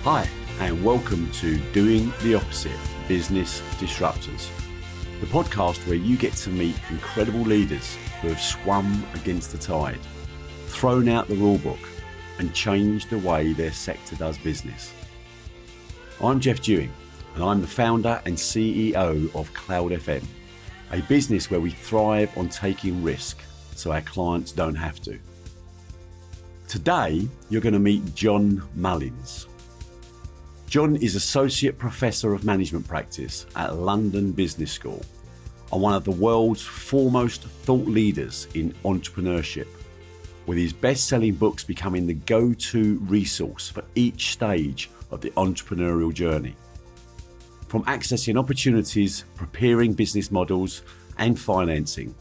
Hi, and welcome to Doing the Opposite Business Disruptors, the podcast where you get to meet incredible leaders who have swum against the tide, thrown out the rule book, and changed the way their sector does business. I'm Jeff Dewing, and I'm the founder and CEO of Cloud FM, a business where we thrive on taking risk so our clients don't have to. Today, you're going to meet John Mullins. John is Associate Professor of Management Practice at London Business School and one of the world's foremost thought leaders in entrepreneurship, with his best-selling books becoming the go-to resource for each stage of the entrepreneurial journey. From accessing opportunities, preparing business models, and financing.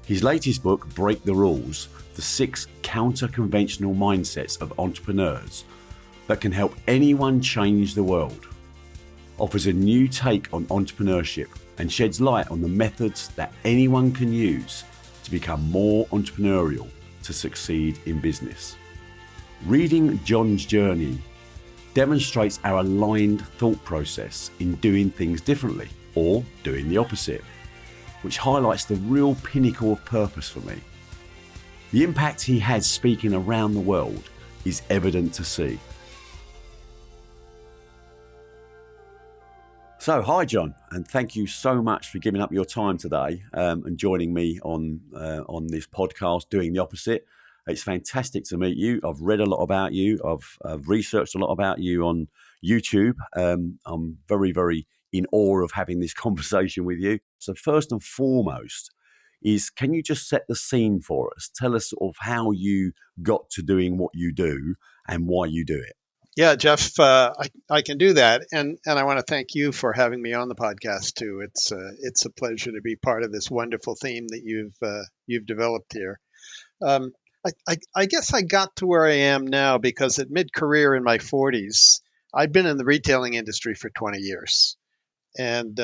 His latest book, Break the Rules, the 6 counter-conventional mindsets of entrepreneurs that can help anyone change the world, offers a new take on entrepreneurship and sheds light on the methods that anyone can use to become more entrepreneurial to succeed in business. Reading John's journey demonstrates our aligned thought process in doing things differently or doing the opposite, which highlights the real pinnacle of purpose for me. The impact he has speaking around the world is evident to see. So, hi John, and thank you so much for giving up your time today and joining me on this podcast, Doing the Opposite. It's fantastic to meet you. I've read a lot about you. I've researched a lot about you on YouTube. I'm very, very in awe of having this conversation with you. So first and foremost is, can you just set the scene for us? Tell us sort of how you got to doing what you do and why you do it. Yeah, Jeff, I can do that, and I want to thank you for having me on the podcast too. It's a pleasure to be part of this wonderful theme that you've developed here. I guess I got to where I am now because at mid-career in my 40s, I'd been in the retailing industry for 20 years, and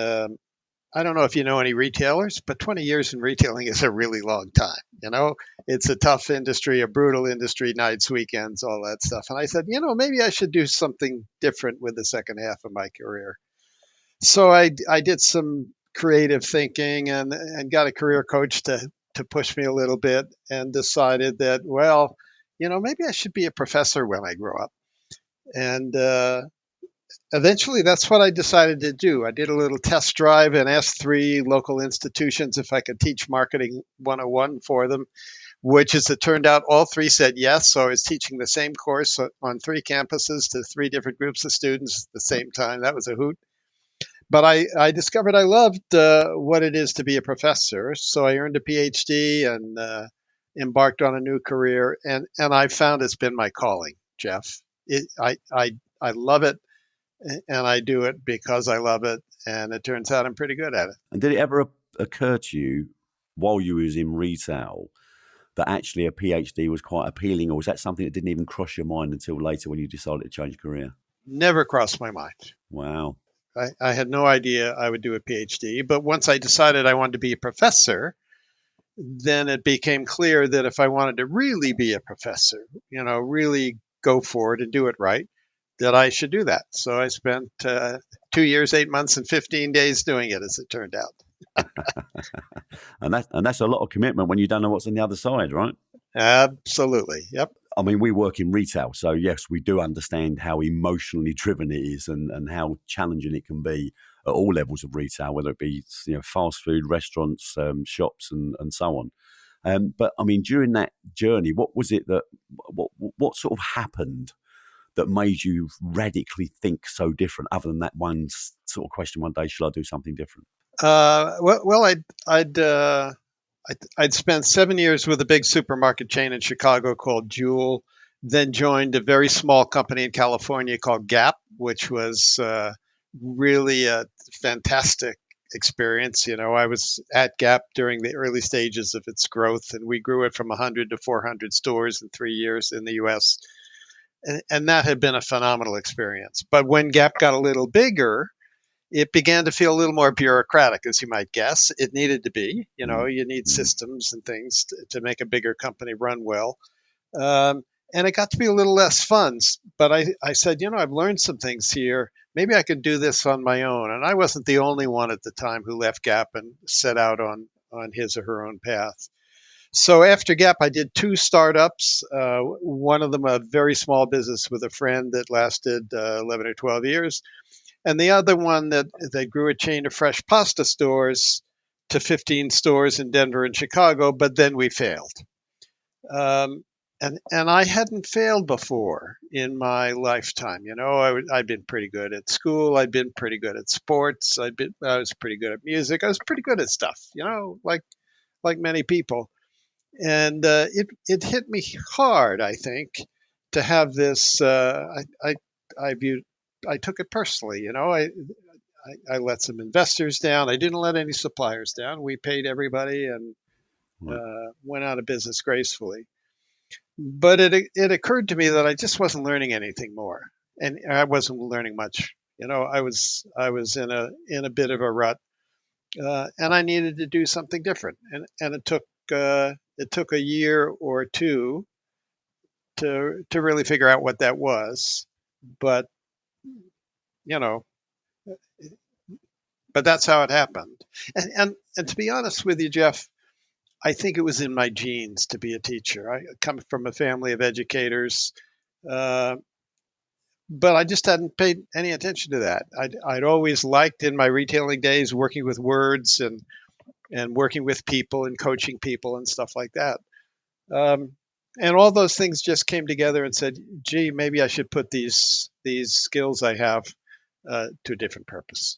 I don't know if you know any retailers, but 20 years in retailing is a really long time. It's a tough industry, a brutal industry, nights, weekends, all that stuff. And I said, maybe I should do something different with the second half of my career. So I did some creative thinking and got a career coach to push me a little bit and decided that, well, maybe I should be a professor when I grow up. And eventually, that's what I decided to do. I did a little test drive and asked 3 local institutions if I could teach Marketing 101 for them, which, as it turned out, all 3 said yes. So I was teaching the same course on 3 campuses to 3 different groups of students at the same time. That was a hoot. But I discovered I loved what it is to be a professor. So I earned a PhD and embarked on a new career. And I found it's been my calling, Jeff. I love it. And I do it because I love it, and it turns out I'm pretty good at it. And did it ever occur to you while you was in retail that actually a PhD was quite appealing, or was that something that didn't even cross your mind until later when you decided to change career? Never crossed my mind. Wow. I had no idea I would do a PhD, but once I decided I wanted to be a professor, then it became clear that if I wanted to really be a professor, really go for it and do it right, that I should do that. So I spent 2 years, 8 months, and 15 days doing it, as it turned out. and that's a lot of commitment when you don't know what's on the other side, right? Absolutely. Yep. I mean, we work in retail, so yes, we do understand how emotionally driven it is and how challenging it can be at all levels of retail, whether it be fast food, restaurants, shops, and so on. But I mean, during that journey, what was it what sort of happened that made you radically think so different, other than that one sort of question one day, shall I do something different? I'd spent 7 years with a big supermarket chain in Chicago called Jewel, then joined a very small company in California called Gap, which was really a fantastic experience. I was at Gap during the early stages of its growth, and we grew it from 100 to 400 stores in 3 years in the U.S., and that had been a phenomenal experience. But when Gap got a little bigger, it began to feel a little more bureaucratic, as you might guess. It needed to be. You need systems and things to make a bigger company run well. and it got to be a little less fun. But I said, I've learned some things here. Maybe I could do this on my own. And I wasn't the only one at the time who left Gap and set out on his or her own path. So after Gap, I did two startups. One of them a very small business with a friend that lasted 11 or 12 years, and the other one that grew a chain of fresh pasta stores to 15 stores in Denver and Chicago. But then we failed. Um, and I hadn't failed before in my lifetime. I'd been pretty good at school. I'd been pretty good at sports. I was pretty good at music. I was pretty good at stuff. Like many people. And it hit me hard. I think to have this. I viewed. I took it personally. I let some investors down. I didn't let any suppliers down. We paid everybody and Right. went out of business gracefully. But it occurred to me that I just wasn't learning anything more, and I wasn't learning much. I was in a bit of a rut, and I needed to do something different. And it took a year or two to really figure out what that was. But you know, but that's how it happened. And to be honest with you, Jeff, I think it was in my genes to be a teacher. I come from a family of educators. Uh, but I just hadn't paid any attention to that. I'd always liked in my retailing days working with words and working with people and coaching people and stuff like that. Um, and all those things just came together and said, "Gee, maybe I should put these skills I have to a different purpose."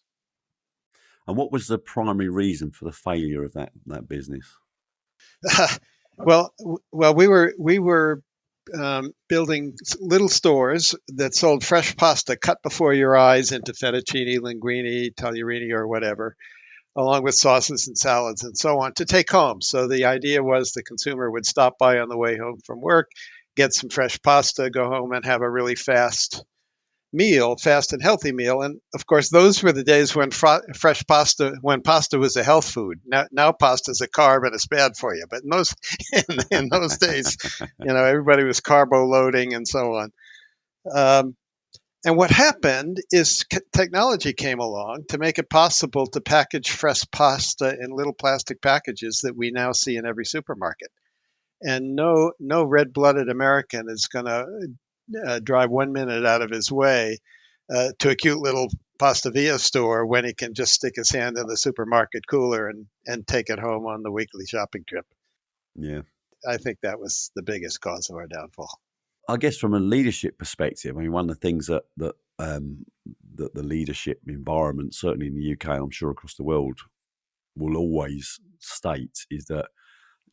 And what was the primary reason for the failure of that business? well, we were building little stores that sold fresh pasta cut before your eyes into fettuccine, linguine, tagliarini, or whatever, along with sauces and salads and so on to take home. So the idea was the consumer would stop by on the way home from work, get some fresh pasta, go home and have a really fast and healthy meal. And of course, those were the days when when pasta was a health food. Now pasta is a carb and it's bad for you. But in those days, everybody was carbo loading and so on. Um, and what happened is technology came along to make it possible to package fresh pasta in little plastic packages that we now see in every supermarket. And no red-blooded American is going to drive 1 minute out of his way to a cute little Pasta Via store when he can just stick his hand in the supermarket cooler and take it home on the weekly shopping trip. Yeah. I think that was the biggest cause of our downfall. I guess from a leadership perspective, I mean, one of the things that the leadership environment, certainly in the UK, I'm sure across the world, will always state is that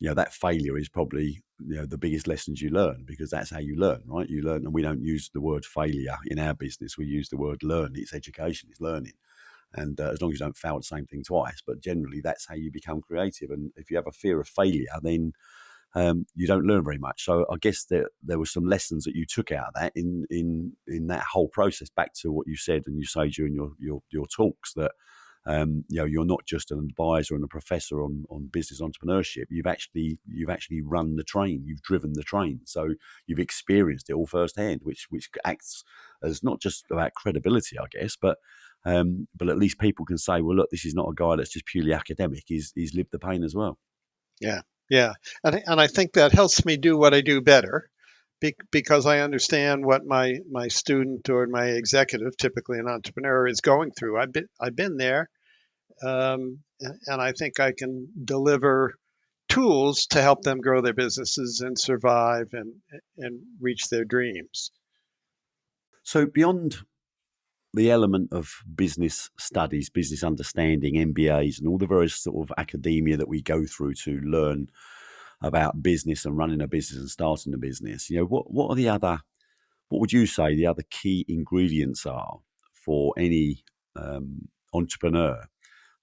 that failure is probably the biggest lessons you learn, because that's how you learn, right? You learn, and we don't use the word failure in our business. We use the word learn. It's education, it's learning, and as long as you don't fail the same thing twice, but generally that's how you become creative. And if you have a fear of failure, then you don't learn very much. So I guess there were some lessons that you took out of that in that whole process. Back to what you said, and you say during your talks that you're not just an advisor and a professor on business entrepreneurship. You've actually run the train. You've driven the train. So you've experienced it all firsthand, which acts as not just about credibility, I guess, but at least people can say, well, look, this is not a guy that's just purely academic. He's lived the pain as well. Yeah, yeah, and I think that helps me do what I do better, because I understand what my student or my executive, typically an entrepreneur, is going through. I've been there, and I think I can deliver tools to help them grow their businesses and survive and reach their dreams. So beyond the element of business studies, business understanding, MBAs, and all the various sort of academia that we go through to learn about business and running a business and starting a business, what are what would you say the other key ingredients are for any entrepreneur?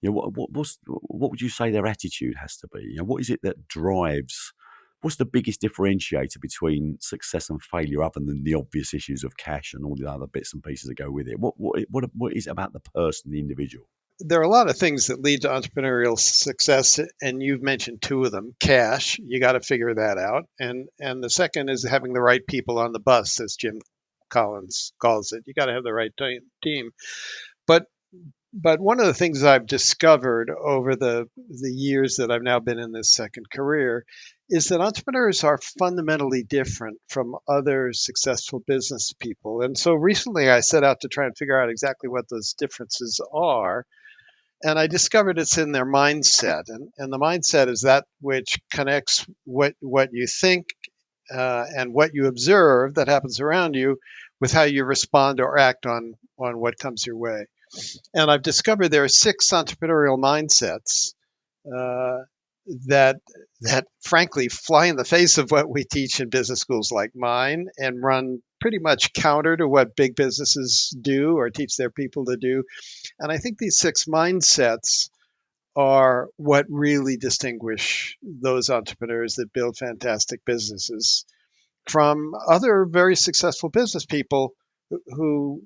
What would you say their attitude has to be? What is it that drives? What's the biggest differentiator between success and failure, other than the obvious issues of cash and all the other bits and pieces that go with it? What is it about the person, the individual? there are a lot of things that lead to entrepreneurial success, and you've mentioned two of them. Cash, you got to figure that out, and the second is having the right people on the bus, as Jim Collins calls it. You got to have the right team. But but one of the things I've discovered over the years that I've now been in this second career is that entrepreneurs are fundamentally different from other successful business people. And so recently I set out to try and figure out exactly what those differences are. And I discovered it's in their mindset. And the mindset is that which connects what you think and what you observe that happens around you with how you respond or act on what comes your way. And I've discovered there are six entrepreneurial mindsets uh, that frankly fly in the face of what we teach in business schools like mine and run pretty much counter to what big businesses do or teach their people to do. And I think these six mindsets are what really distinguish those entrepreneurs that build fantastic businesses from other very successful business people who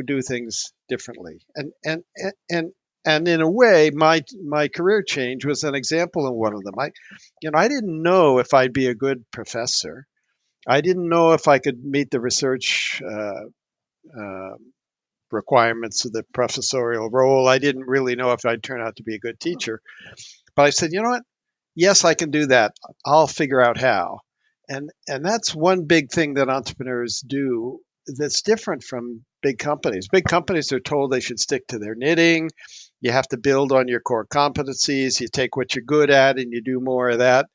do things differently. And in a way, my career change was an example of one of them. I didn't know if I'd be a good professor. I didn't know if I could meet the research uh, requirements of the professorial role. I didn't really know if I'd turn out to be a good teacher. But I said, you know what? Yes, I can do that. I'll figure out how. And that's one big thing that entrepreneurs do that's different from big companies. Big companies are told they should stick to their knitting. You have to build on your core competencies. You take what you're good at and you do more of that.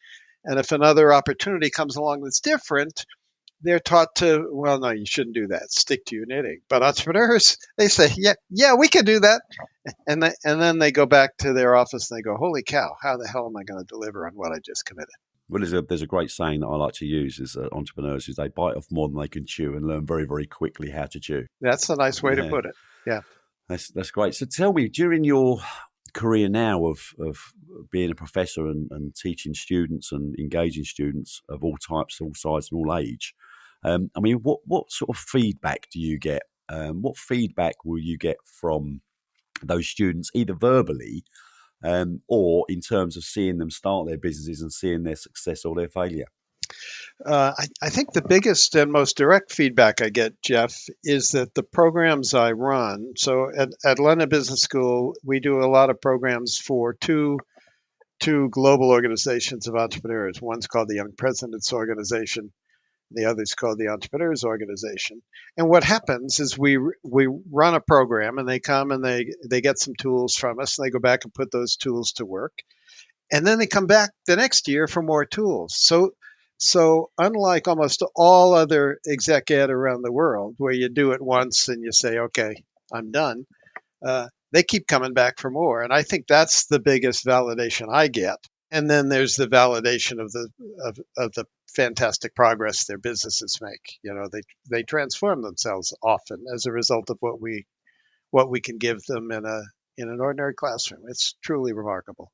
And if another opportunity comes along that's different, they're taught to, well, no, you shouldn't do that. Stick to your knitting. But entrepreneurs, they say, yeah, we can do that. And then they go back to their office and they go, holy cow, how the hell am I going to deliver on what I just committed? Well, there's a great saying that I like to use is entrepreneurs is they bite off more than they can chew and learn very, very quickly how to chew. That's a nice way to Yeah, put it. Yeah. that's great. So tell me, during your career now of being a professor and teaching students and engaging students of all types, all sizes, and all age, I mean, what sort of feedback do you get? What feedback will you get from those students, either verbally or in terms of seeing them start their businesses and seeing their success or their failure? I think the biggest and most direct feedback I get, Jeff, is that the programs I run, so at London Business School, we do a lot of programs for two global organizations of entrepreneurs. One's called the Young Presidents Organization. The other's called the Entrepreneurs Organization. And what happens is we run a program, and they come and they get some tools from us, and they go back and put those tools to work, and then they come back the next year for more tools. So unlike almost all other exec ed around the world, where you do it once and you say, okay, I'm done, they keep coming back for more. And I think that's the biggest validation I get. And then there's the validation of the fantastic progress their businesses make. They transform themselves often as a result of what we can give them in an ordinary classroom. It's truly remarkable.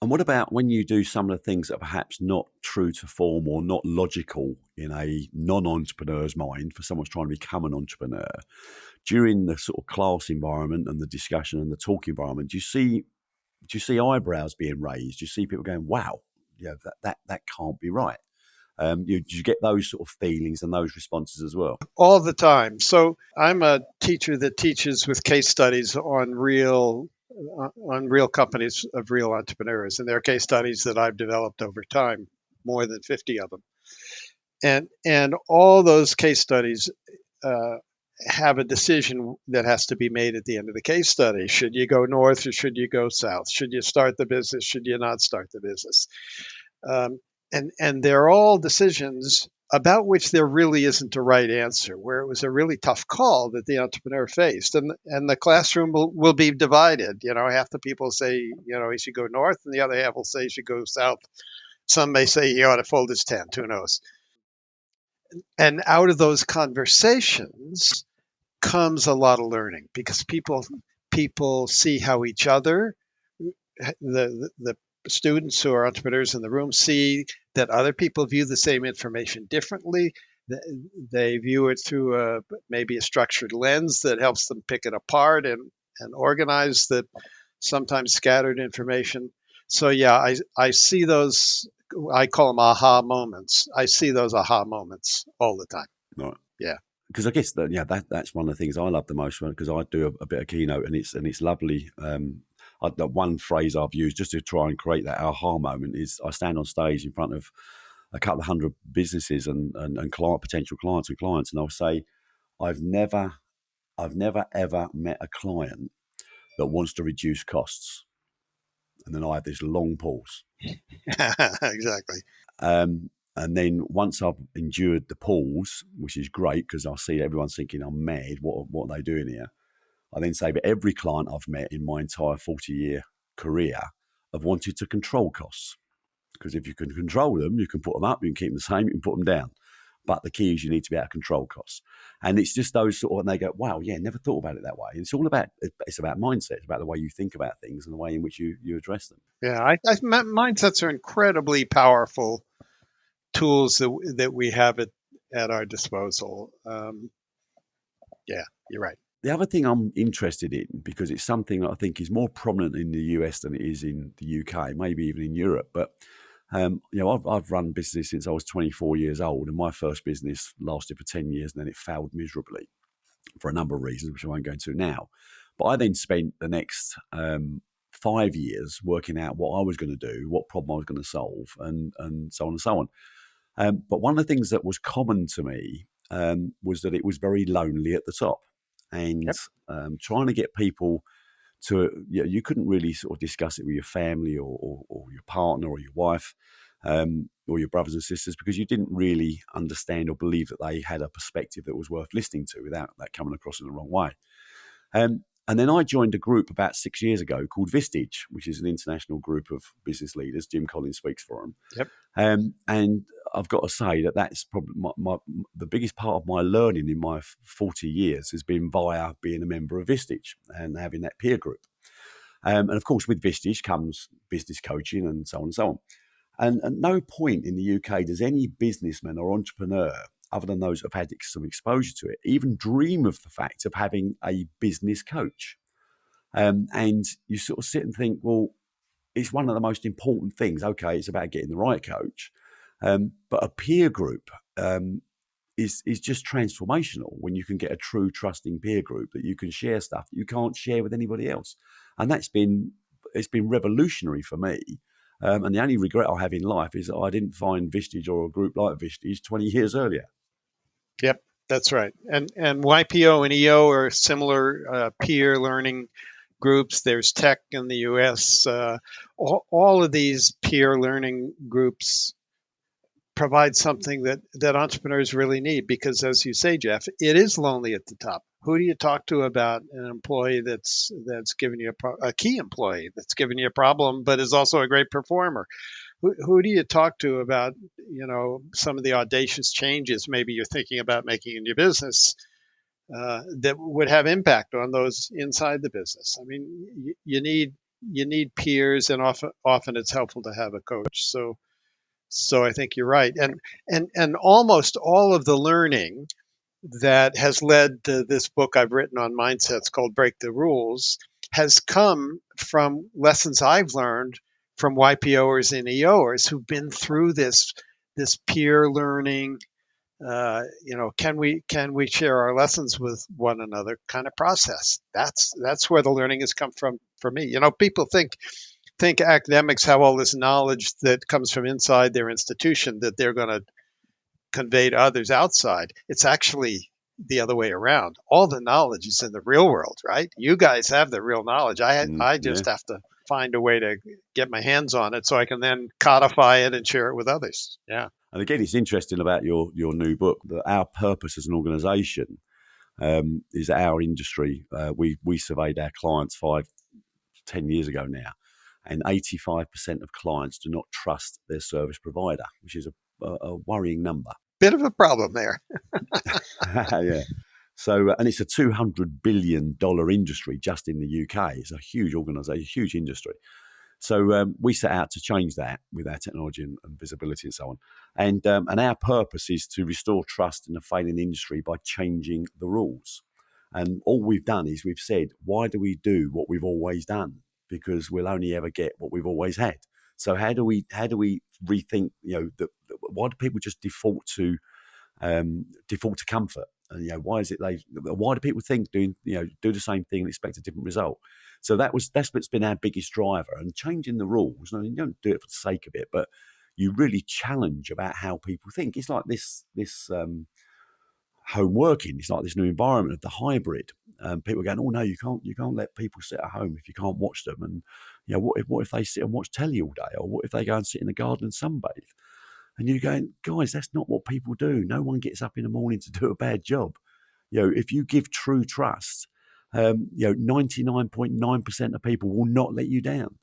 And what about when you do some of the things that are perhaps not true to form or not logical in a non-entrepreneur's mind for someone's trying to become an entrepreneur? During the sort of class environment and the discussion and the talk environment, do you see eyebrows being raised? Do you see people going, "Wow, yeah, that can't be right"? Do you get those sort of feelings and those responses as well? All the time. So I'm a teacher that teaches with case studies on real companies of real entrepreneurs, and there are case studies that I've developed over time, more than 50 of them, and all those case studies uh, have a decision that has to be made at the end of the case study. Should you go north or should you go south? Should you start the business? Should you not start the business? Um, and they're all decisions about which there really isn't a right answer, where it was a really tough call that the entrepreneur faced. And the classroom will be divided. Half the people say, he should go north, and the other half will say he should go south. Some may say he ought to fold his tent, who knows? And out of those conversations comes a lot of learning because people see how each other, the students who are entrepreneurs in the room, see that other people view the same information differently. They view it through maybe a structured lens that helps them pick it apart and organize sometimes scattered information. So yeah, I see those. I call them aha moments. I see those aha moments all the time. Right. Yeah. Because I guess that's one of the things I love the most, because I do a bit of keynote, and it's lovely. The one phrase I've used just to try and create that aha moment is I stand on stage in front of a couple of hundred businesses and potential clients and clients, and I'll say I've never ever met a client that wants to reduce costs, and then I have this long pause. Exactly. And then once I've endured the pause, which is great because I see everyone's thinking I'm mad. What are they doing here? I then say, but every client I've met in my entire 40-year career have wanted to control costs, because if you can control them, you can put them up, you can keep them the same, you can put them down. But the key is you need to be able to control costs. And it's just those sort of, and they go, wow, yeah, never thought about it that way. And it's about mindset. It's about the way you think about things and the way in which you address them. Yeah. Mindsets are incredibly powerful tools that we have at our disposal. Yeah, you're right. The other thing I'm interested in, because it's something that I think is more prominent in the US than it is in the UK, maybe even in Europe, but I've run business since I was 24 years old, and my first business lasted for 10 years and then it failed miserably for a number of reasons, which I won't go into now. But I then spent the next 5 years working out what I was going to do, what problem I was going to solve, and so on and so on. But one of the things that was common to me was that it was very lonely at the top, and Yep. trying to get people to, you couldn't really sort of discuss it with your family or your partner or your wife or your brothers and sisters, because you didn't really understand or believe that they had a perspective that was worth listening to without that coming across in the wrong way. And then I joined a group about 6 years ago called Vistage, which is an international group of business leaders. Jim Collins speaks for them. Yep. And I've got to say that's probably the biggest part of my learning in my 40 years has been via being a member of Vistage and having that peer group. And of course, with Vistage comes business coaching and so on and so on. And at no point in the UK does any businessman or entrepreneur, other than those who have had some exposure to it, even dream of the fact of having a business coach. And you sort of sit and think, well, it's one of the most important things. Okay, it's about getting the right coach, but a peer group is just transformational when you can get a true trusting peer group that you can share stuff that you can't share with anybody else, and it's been revolutionary for me. And the only regret I have in life is that I didn't find Vistage or a group like Vistage 20 years earlier. Yep. That's right. And YPO and EO are similar peer learning groups. There's Tech in the US. All of these peer learning groups provide something that entrepreneurs really need, because, as you say, Jeff, it is lonely at the top. Who do you talk to about an employee that's giving you a key employee that's giving you a problem, but is also a great performer? Who do you talk to about some of the audacious changes maybe you're thinking about making in your business that would have impact on those inside the business? I mean, you need peers, and often it's helpful to have a coach. So I think you're right, and almost all of the learning that has led to this book I've written on mindsets called Break the Rules has come from lessons I've learned from YPOers and EOers who've been through this peer learning. Can we share our lessons with one another kind of process? That's where the learning has come from for me. People think academics have all this knowledge that comes from inside their institution that they're going to convey to others outside. It's actually the other way around. All the knowledge is in the real world, right? You guys have the real knowledge. I Yeah. just have to find a way to get my hands on it so I can then codify it and share it with others. Yeah. And again, it's interesting about your new book that our purpose as an organisation is our industry. We surveyed our clients 10 years ago now, and 85% of clients do not trust their service provider, which is a worrying number. Bit of a problem there. Yeah. So, and it's a $200 billion industry just in the UK. It's a huge organisation, a huge industry. So we set out to change that with our technology and visibility and so on. And our purpose is to restore trust in a failing industry by changing the rules. And all we've done is we've said, why do we do what we've always done? because we'll only ever get what we've always had. So how do we rethink? Why do people just default to comfort? And why is it why do people think do the same thing and expect a different result? So that's what's been our biggest driver, and changing the rules. You don't do it for the sake of it, but you really challenge about how people think. It's like this home working. It's like this new environment of the hybrid. People are going, oh no, you can't let people sit at home if you can't watch them. And what if they sit and watch telly all day, or what if they go and sit in the garden and sunbathe? And you're going, guys, that's not what people do. No one gets up in the morning to do a bad job. If you give true trust, 99.9% of people will not let you down,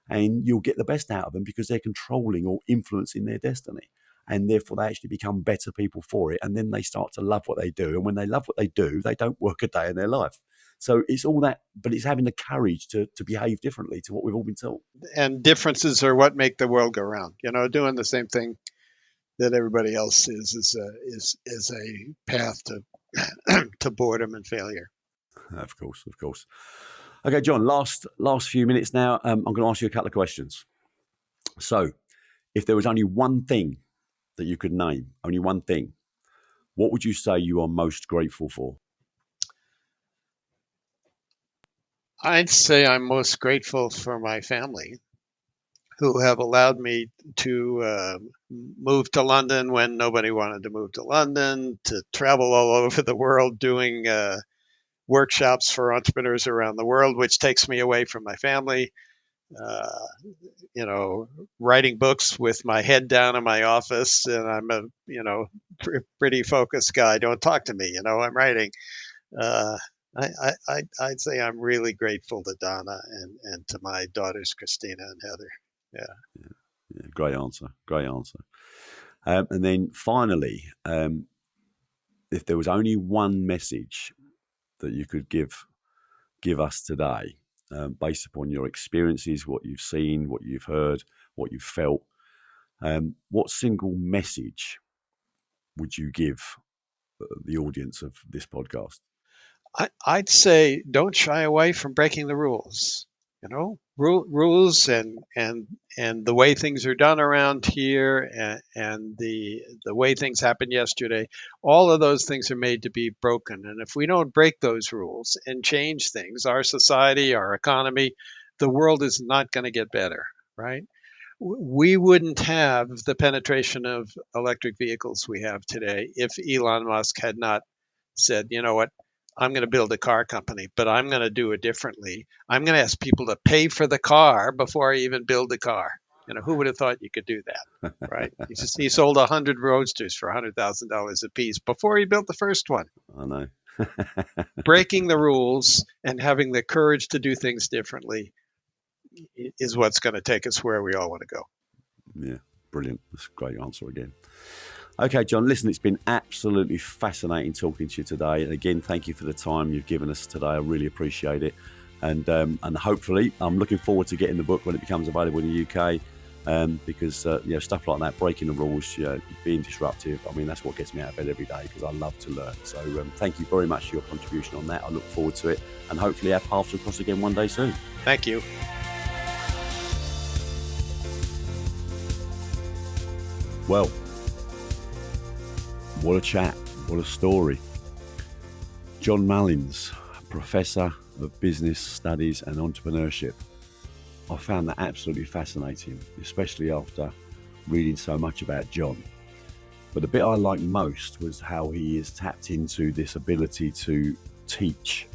and you'll get the best out of them because they're controlling or influencing their destiny. And therefore they actually become better people for it. And then they start to love what they do. And when they love what they do, they don't work a day in their life. So it's all that, but it's having the courage to behave differently to what we've all been taught. And differences are what make the world go round. Doing the same thing that everybody else is a path to to boredom and failure. Of course. Okay, John, last few minutes now. I'm going to ask you a couple of questions. So if there was only one thing that you could name, only one thing, what would you say you are most grateful for? I'd say I'm most grateful for my family, who have allowed me to move to London when nobody wanted to move to London, to travel all over the world doing workshops for entrepreneurs around the world, which takes me away from my family. Writing books with my head down in my office, and I'm a pretty focused guy. Don't talk to me. I'm writing. I'd say I'm really grateful to Donna and to my daughters Christina and Heather. Yeah. Great answer. And then finally, if there was only one message that you could give us today, based upon your experiences, what you've seen, what you've heard, what you've felt, what single message would you give the audience of this podcast? I'd say don't shy away from breaking the rules. Rules and the way things are done around here, and the way things happened yesterday. All of those things are made to be broken, and if we don't break those rules and change things, our society, our economy, the world is not going to get better, right? We wouldn't have the penetration of electric vehicles we have today if Elon Musk had not said, you know what, I'm going to build a car company, but I'm going to do it differently. I'm going to ask people to pay for the car before I even build the car. Who would have thought you could do that, right? He sold 100 Roadsters for $100,000 a piece before he built the first one. I know. Breaking the rules and having the courage to do things differently is what's going to take us where we all want to go. Yeah, brilliant. That's a great answer again. Okay, John, listen, it's been absolutely fascinating talking to you today. And again, thank you for the time you've given us today. I really appreciate it. And hopefully, I'm looking forward to getting the book when it becomes available in the UK, because stuff like that, breaking the rules, being disruptive, I mean, that's what gets me out of bed every day, because I love to learn. So thank you very much for your contribution on that. I look forward to it. And hopefully our paths will cross again one day soon. Thank you. Well, what a chat, what a story. John Malins, Professor of Business Studies and Entrepreneurship. I found that absolutely fascinating, especially after reading so much about John. But the bit I liked most was how he is tapped into this ability to teach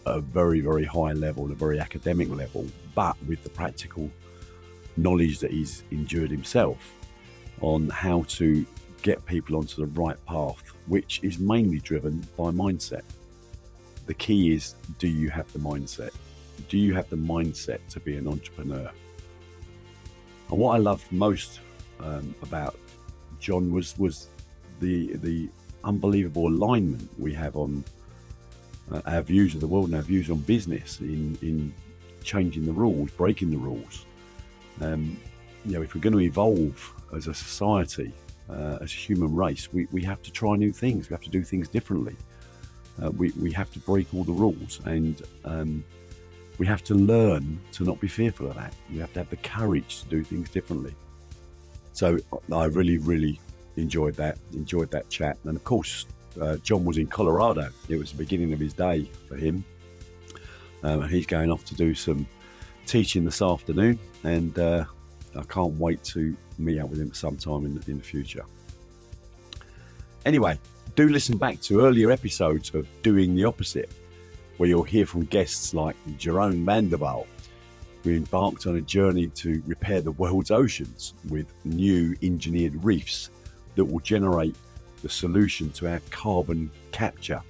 at a very, very high level, a very academic level, but with the practical knowledge that he's endured himself on how to get people onto the right path, which is mainly driven by mindset. The key is, do you have the mindset? Do you have the mindset to be an entrepreneur? And what I loved most about John was the unbelievable alignment we have on our views of the world and our views on business in changing the rules, breaking the rules. If we're going to evolve as a society, as a human race, we have to try new things. We have to do things differently. We have to break all the rules, and we have to learn to not be fearful of that. We have to have the courage to do things differently. So I really, really enjoyed that chat. And of course, John was in Colorado. It was the beginning of his day for him. And he's going off to do some teaching this afternoon. And I can't wait to meet up with him sometime in the future. Anyway, do listen back to earlier episodes of Doing the Opposite, where you'll hear from guests like Jerome Vanderbilt, who embarked on a journey to repair the world's oceans with new engineered reefs that will generate the solution to our carbon capture.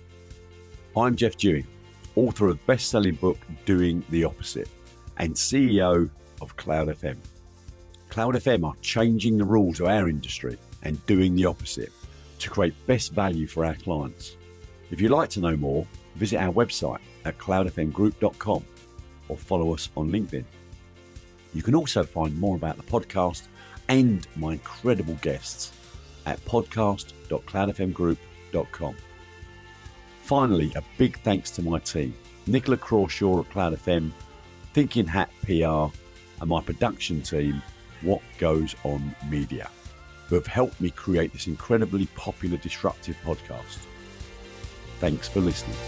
I'm Jeff Dewing, author of the best-selling book Doing the Opposite and CEO of Cloud FM. Cloud FM are changing the rules of our industry and doing the opposite to create best value for our clients. If you'd like to know more, visit our website at cloudfmgroup.com or follow us on LinkedIn. You can also find more about the podcast and my incredible guests at podcast.cloudfmgroup.com. Finally, a big thanks to my team, Nicola Crawshaw at Cloud FM, Thinking Hat PR, and my production team, What Goes On Media, who have helped me create this incredibly popular, disruptive podcast. Thanks for listening.